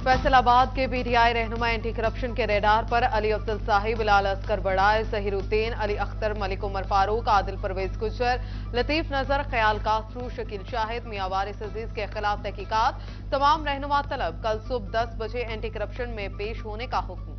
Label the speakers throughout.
Speaker 1: फैसलाबाद के पीटीआई रहनुमा anti corruption के रेडार पर अली अफजल शाही, बिलाल असगर बड़ाए, जहीरुद्दीन, अली अख्तर, मलिक उमर फारूक, आदिल परवेज गुजर, लतीफ नजर, ख्याल कासरू, शकील शाहिद, मियां वारिस अजीज के खिलाफ तहकीकात। तमाम रहनुमा तलब कल सुबह 10 बजे एंटी करप्शन में पेश होने का हुक्म।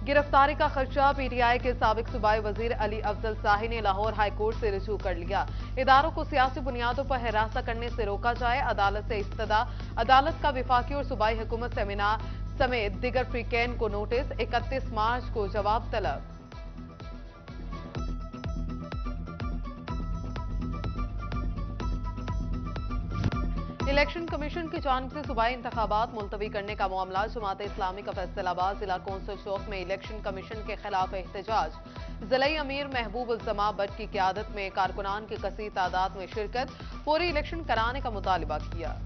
Speaker 1: गिरफ्तारी का खर्चा पीटीआई के साबिक सूबाई वजीर अली अफजल शाही ने लाहौर हाई कोर्ट से रजू कर लिया। इदारों को सियासी बुनियादों पर हिरासत करने से रोका जाए, अदालत से इस्तदा। अदालत का विफाकी और सूबाई हुकूमत सेमिनार समेत दिगर फ्रीकैन को नोटिस। 31 मार्च को जवाब तलब। इलेक्शन कमीशन की जानिब से सूबाई इंतखाबात मुलतवी करने का मामला। जमात इस्लामी का फैसलाबाद जिला कौंसिल चौक में इलेक्शन कमीशन के खिलाफ एहतजाज। जिला अमीर महबूब उल जमा भट्ट की क़यादत में कारकुनान की कसीर तादाद में शिरकत। फौरी इलेक्शन कराने का मुतालबा किया।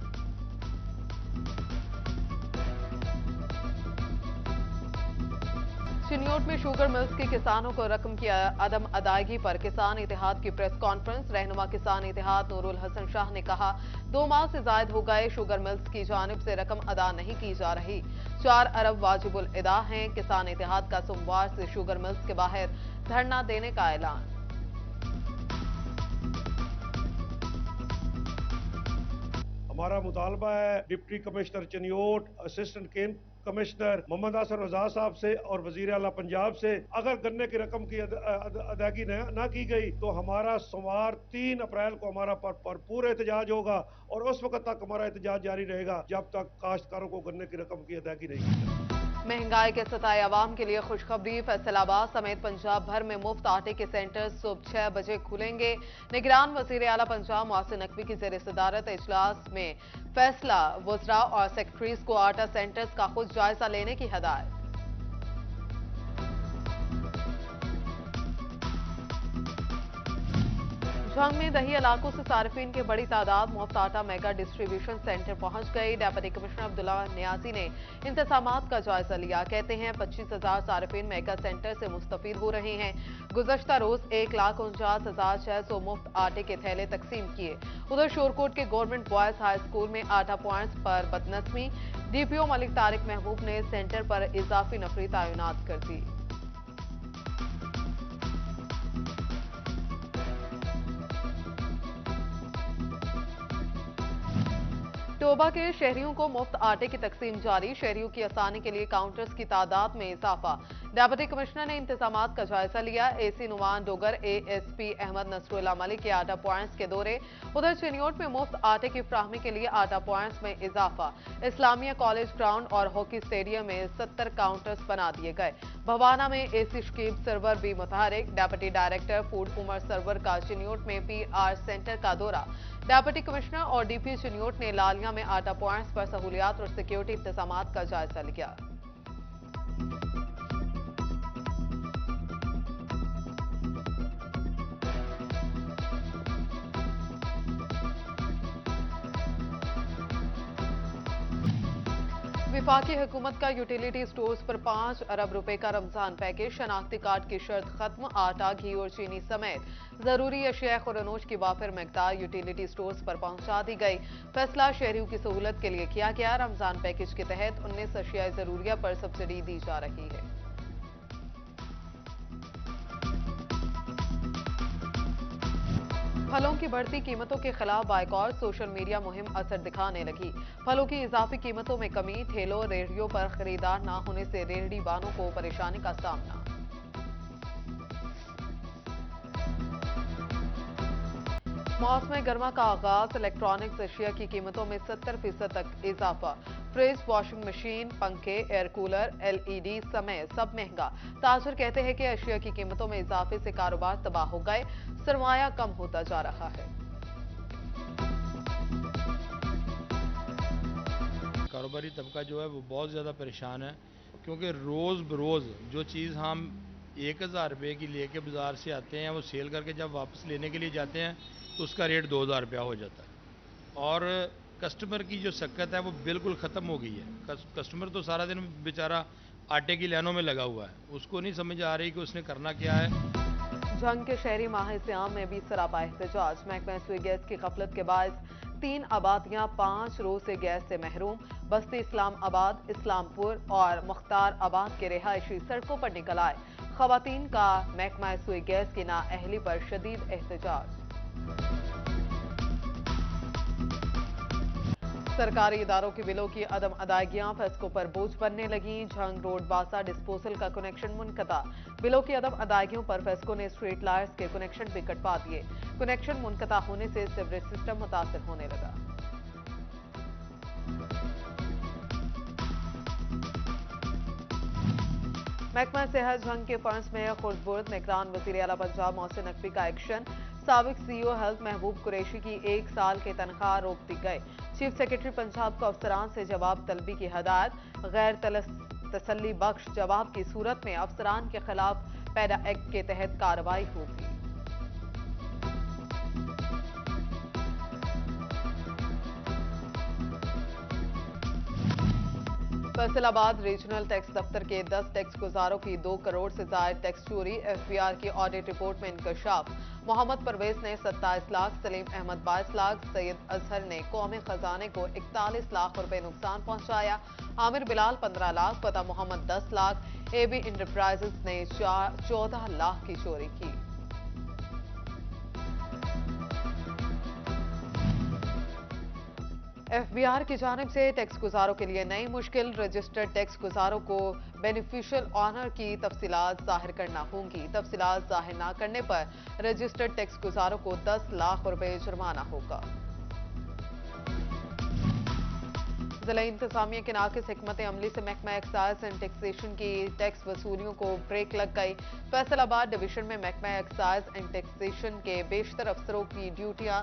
Speaker 1: चिन्योट में शुगर मिल्स के किसानों को रकम की अदम अदायगी पर किसान इत्तेहाद की प्रेस कॉन्फ्रेंस। रहनुमा किसान इत्तेहाद नूरुल हसन शाह ने कहा, 2 माह से जायद हो गए, शुगर मिल्स की जानिब से रकम अदा नहीं की जा रही। 4 अरब वाजिबुल अदा हैं। किसान इत्तेहाद का सोमवार से शुगर मिल्स के बाहर धरना देने का ऐलान।
Speaker 2: हमारा मुतालबा है डिप्टी कमिश्नर चिन्योट, असिस्टेंट केन कमिश्नर मोहम्मद आसर रजा साहब से और वजीर आला पंजाब से, अगर गन्ने की रकम की अदायगी न की गई तो हमारा सोमवार 3 अप्रैल को हमारा भरपूर एहतजाज होगा और उस वक्त तक हमारा एहतजाज जारी रहेगा जब तक काश्तकारों को गन्ने की रकम की अदायगी नहीं की जाए।
Speaker 1: महंगाई के सताए अवाम के लिए खुशखबरी। फैसलाबाद समेत पंजाब भर में मुफ्त आटे के सेंटर सुबह 6 बजे खुलेंगे। निगरान वजीर आला पंजाब मोहसिन नकवी की जेर सदारत इजलास में फैसला। वज़रा और सेक्रेटरीज को आटा सेंटर्स का खुद जायजा लेने की हिदायत। झंग में दही इलाकों से सार्फिन की बड़ी तादाद मुफ्त आटा मेगा डिस्ट्रीब्यूशन सेंटर पहुंच गई। डिप्टी कमिश्नर अब्दुल्ला नियाजी ने इंतजामात का जायजा लिया। कहते हैं 25,000 सार्फिन मेगा सेंटर से मुस्तफीद हो रहे हैं। गुज़श्ता रोज 1,49,600 मुफ्त आटे के थैले तकसीम किए। उधर शोरकोट के गवर्नमेंट बॉयज हाई स्कूल में आटा पॉइंट्स पर बदनस्मी। डीपीओ मलिक तारिक महबूब ने सेंटर पर इजाफी नफरी तैनात कर दी। टोबा के शहरियों को मुफ्त आटे की तकसीम जारी। शहरियों की आसानी के लिए काउंटर्स की तादाद में इजाफा। डिप्टी कमिश्नर ने इंतजामात का जायजा लिया। एसी नुमान डोगर, एएसपी अहमद नसरुल्लाह मलिक के आटा पॉइंट्स के दौरे। उधर चिन्योट में मुफ्त आटे की फ्राहमी के लिए आटा पॉइंट्स में इजाफा। इस्लामिया कॉलेज ग्राउंड और हॉकी स्टेडियम में 70 काउंटर्स बना दिए गए। भवाना में एसी शकीब सर्वर भी मुतहरिक। Deputy director food Umar Sarwar का चिन्योट में पीआर सेंटर का दौरा। डिप्टी कमिश्नर और डीपी चिन्योट ने लालिया में आटा पॉइंट्स पर सहूलियात और सिक्योरिटी इंतजामात का जायजा लिया। विफाकी हुकूमत का यूटिलिटी स्टोर्स पर 5 अरब रुपए का रमजान पैकेज। शनाख्ती कार्ड की शर्त खत्म। आटा, घी और चीनी समेत जरूरी अशिया खुरनोश की वाफिर मकदार यूटिलिटी स्टोर्स पर पहुंचा दी गई। फैसला शहरियों की सहूलत के लिए किया गया। रमजान पैकेज के तहत 19 अशिया जरूरिया पर सब्सिडी दी जा रही है। फलों की बढ़ती कीमतों के खिलाफ बाइकॉट। सोशल मीडिया मुहिम असर दिखाने लगी। फलों की इजाफी कीमतों में कमी। ठेलों रेहड़ियों पर खरीदार न होने से रेहड़ी वालों को परेशानी का सामना। मौसम गर्मा का आगाज। इलेक्ट्रॉनिक्स अशिया की कीमतों में 70% तक इजाफा। फ्रिज, वॉशिंग मशीन, पंखे, एयर कूलर, एलईडी समेत सब महंगा। ताजर कहते हैं कि अशिया की कीमतों में इजाफे से कारोबार तबाह हो गए। सरमाया कम होता जा रहा है।
Speaker 3: कारोबारी तबका जो है वो बहुत ज़्यादा परेशान है, क्योंकि रोज़ बरोज़ जो चीज़ हम 1,000 रुपये की लेके बाज़ार से आते हैं, वो सेल करके जब वापस लेने के लिए जाते हैं तो उसका रेट 2,000 रुपया हो जाता है। और कस्टमर की जो शक्कत है वो बिल्कुल ख़त्म हो गई है। कस्टमर तो सारा दिन बेचारा आटे की लाइनों में लगा हुआ है, उसको नहीं समझ आ रही कि उसने करना क्या है।
Speaker 1: झंग के शहरी माह-ए-सियाम में भी सरापा एहतजाज। महकमा सुई गैस की गफलत के बायस 3 आबादियां 5 रोज से गैस से महरूम। बस्ती इस्लामाबाद, इस्लामपुर और मुख्तार आबाद के रिहायशी सड़कों पर निकल आए। खवातीन का महकमा सुई गैस की नाअहली पर शदीद एहतजाज। सरकारी इदारों के बिलों की अदम अदायगियां फेस्को पर बोझ बनने लगी। झंग रोड बासा डिस्पोजल का कनेक्शन मुनक़ता। बिलों की अदम अदायगियों पर फेस्को ने स्ट्रीट लाइट्स के कनेक्शन भी कटवा दिए। कनेक्शन मुनक़ता होने से सीवरेज सिस्टम मुतासर होने लगा। महकमा सेहत झंग के फंड्स में खुर्दबुर्द। निगरान वज़ीर आला पंजाब मोहसिन नकवी का एक्शन। साबिक सीईओ हेल्थ महबूब कुरैशी की 1 साल की तनख्वाह रोक दी गई। चीफ सेक्रेटरी पंजाब को अफसरान से जवाब तलबी की हदायत। गैर तसल्ली बख्श जवाब की सूरत में अफसरान के खिलाफ पैरा एक्ट के तहत कार्रवाई होगी। फैसलाबाद रीजनल टैक्स दफ्तर के 10 टैक्स गुजारों की 2 करोड़ से जायद टैक्स चोरी। एफबीआर की ऑडिट रिपोर्ट में इंकशाफ। मोहम्मद परवेज ने 27 लाख, सलीम अहमद 22 लाख, सैयद अजहर ने कौमी खजाने को 41 लाख रुपए नुकसान पहुंचाया। आमिर बिलाल 15 लाख, पता मोहम्मद 10 लाख। एबी इंटरप्राइजेस ने 14 लाख की चोरी की। एफबीआर की जानिब से टैक्स गुजारों के लिए नई मुश्किल। रजिस्टर्ड टैक्स गुजारों को बेनिफिशियल ऑनर की तफसीलात जाहिर करना होंगी। तफसीलात जाहिर न करने पर रजिस्टर्ड टैक्स गुजारों को 10 लाख रुपए जुर्माना होगा। जिला इंतजामिया के नाकिस हिकमत अमली से महकमा एक्साइज एंड टैक्सेशन की टैक्स वसूलियों को ब्रेक लग गई। फैसलाबाद डिवीजन में महकमा एक्साइज एंड टैक्सेशन के बेशतर अफसरों की ड्यूटियां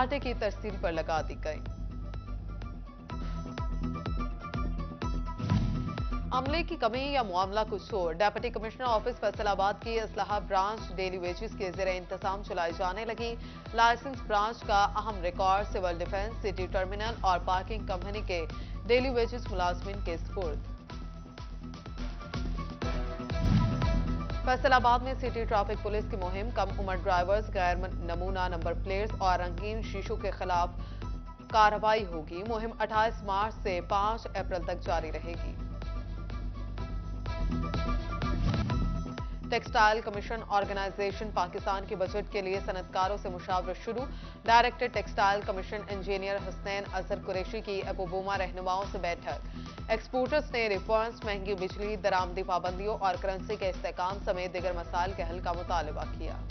Speaker 1: आटे की तरसील पर लगा दी गई। अमले की कमी या मामला कुछ और। डेप्यूटी कमिश्नर ऑफिस फैसलाबाद की असलाहा ब्रांच डेली वेजेस के ज़ेरे इंतजाम चलाई जाने लगी। लाइसेंस ब्रांच का अहम record civil defence, city terminal और पार्किंग कंपनी के डेली वेजेस मुलाजमीन के सुपुर्द। फैसलाबाद में सिटी ट्रैफिक पुलिस की मुहिम। कम उम्र ड्राइवर्स, गैर नमूना नंबर प्लेट्स और रंगीन शीशों के खिलाफ कार्रवाई होगी। मुहिम 28 मार्च से 5 अप्रैल तक जारी रहेगी। टेक्सटाइल कमीशन ऑर्गेनाइजेशन पाकिस्तान के बजट के लिए सनतकारों से मुशावरत शुरू। Director textile commission engineer Hussain Azhar Qureshi की अबूबूमा रहनुमाओं से बैठक। एक्सपोर्टर्स ने रिफॉर्म्स, महंगी बिजली, दरामदी पाबंदियों और करेंसी के इस्तेहकाम समेत दीगर मसाइल के हल का मुतालबा किया।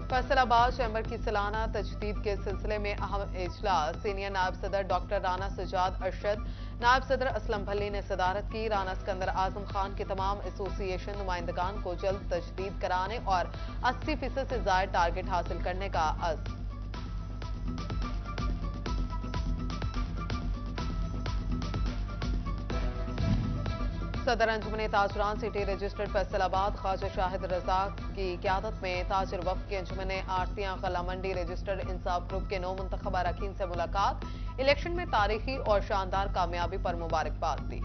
Speaker 1: फैसलाबाद चैम्बर की सालाना तजदीद के सिलसिले में अहम इजलास। सीनियर नायब सदर डॉक्टर राना सजाद अरशद, नायब सदर असलम भल्ली ने सदारत की। राना सिकंदर आजम खान के तमाम एसोसिएशन नुमाइंदगान को जल्द तजदीद कराने और 80% से ज्यादा टारगेट हासिल करने का अज़्म। सदर अंजुमन ताजरान सिटी रजिस्टर्ड फैसलाबाद ख्वाजा शाहिद रजा की क़यादत में ताजर वफ़द की अंजुमन आरतियां कला मंडी रजिस्टर्ड इंसाफ ग्रुप के 9 मुंतखब अरकान से मुलाकात। इलेक्शन में तारीखी और शानदार कामयाबी पर मुबारकबाद दी।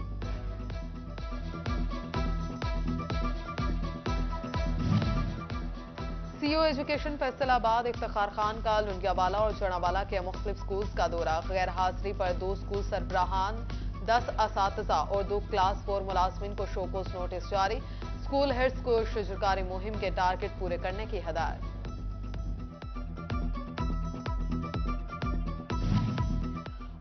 Speaker 1: सीओ एजुकेशन फैसलाबाद इफ्तिखार खान का लुंडियावाला और जड़ावाला के मुख्तलिफ स्कूल्स का दौरा। गैर हाजिरी पर 2 स्कूल सरबराहान, 10 असातिज़ा और 2 क्लास 4 मुलाजमीन को शोकोस नोटिस जारी। स्कूल हेड्स को शजरकारी मुहिम के टारगेट पूरे करने की हदायत।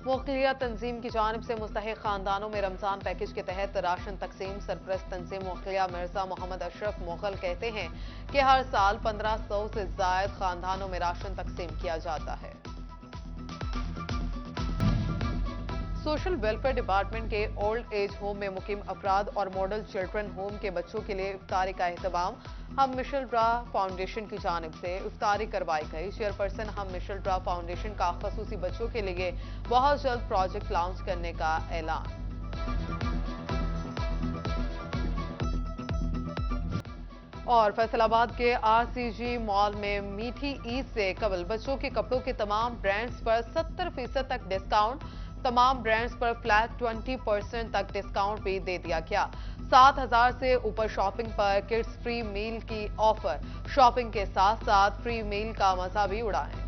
Speaker 1: मुख्तलिया तंजीम की जानिब से मुस्तहिक खानदानों में रमजान पैकेज के तहत राशन तकसीम। सरप्रस्त तंजीम मुख्तलिया मिर्जा मोहम्मद अशरफ मुगल कहते हैं कि हर साल 1500 से ज्यादा खानदानों में राशन तकसीम किया जाता है। सोशल वेलफेयर डिपार्टमेंट के ओल्ड एज होम में मुकीम अफराद और मॉडल चिल्ड्रन होम के बच्चों के लिए इफ्तारी का एहतमाम हम मिशेल ड्रा फाउंडेशन की जानिब से इफ्तारी करवाई गई। चेयरपर्सन हम मिशेल ड्रा फाउंडेशन का खसूसी बच्चों के लिए बहुत जल्द प्रोजेक्ट लॉन्च करने का ऐलान। और फैसलाबाद के आरसीजी मॉल में मीठी ईद से कबल बच्चों के कपड़ों के तमाम ब्रांड्स पर 70% तक डिस्काउंट। तमाम ब्रांड्स पर फ्लैट 20% तक डिस्काउंट भी दे दिया गया। 7,000 से ऊपर शॉपिंग पर किड्स फ्री मील की ऑफर। शॉपिंग के साथ साथ फ्री मील का मजा भी उड़ाएं।